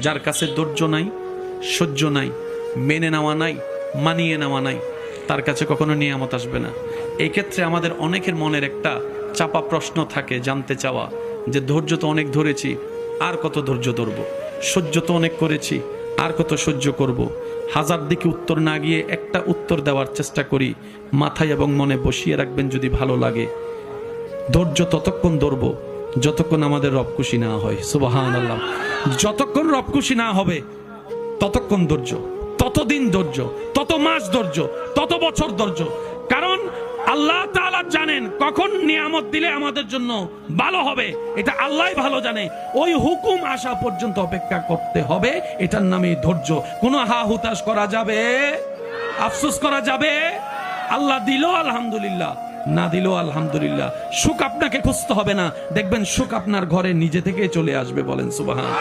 যার কাছে ধৈর্য নাই, সহ্য নাই, মেনে নেওয়া নাই, মানিয়ে নেওয়া নাই, তার কাছে কখনো নিয়ামত আসবে না। এই ক্ষেত্রে আমাদের অনেকের মনের একটা চাপা প্রশ্ন থাকে, জানতে চাওয়া যে ধৈর্য তো অনেক ধরেছি, আর কত ধৈর্য ধরবো, সহ্য তো অনেক করেছি, আর কত সহ্য করব। হাজার দিকে উত্তর না গিয়ে একটা উত্তর দেওয়ার চেষ্টা করি, মাথায় এবং মনে বসিয়ে রাখবেন যদি ভালো লাগে। ধৈর্য ততক্ষণ ধরবো যতক্ষণ আমাদের রব খুশি না হয়। সুবহানাল্লাহ। যতক্ষণ রব খুশি না হবে ততক্ষণ ধৈর্য, ততদিন ধৈর্য, তত মাস ধৈর্য, তত বছর ধৈর্য। কারণ আল্লাহ তাআলা জানেন কখন নিয়ামত দিলে আমাদের জন্য ভালো হবে, এটা আল্লাহই ভালো জানে। ওই হুকুম আসা পর্যন্ত অপেক্ষা করতে হবে, এটার নামই ধৈর্য। কোনো হা হুতাশ করা যাবে, আফসোস করা যাবে? আল্লাহ দিল আলহামদুলিল্লাহ, না দিল আলহামদুলিল্লাহ। সুখ আপনাকে খুঁজতে হবে না, দেখবেন সুখ আপনার ঘরে নিজে থেকেই চলে আসবে। বলেন সুবহান।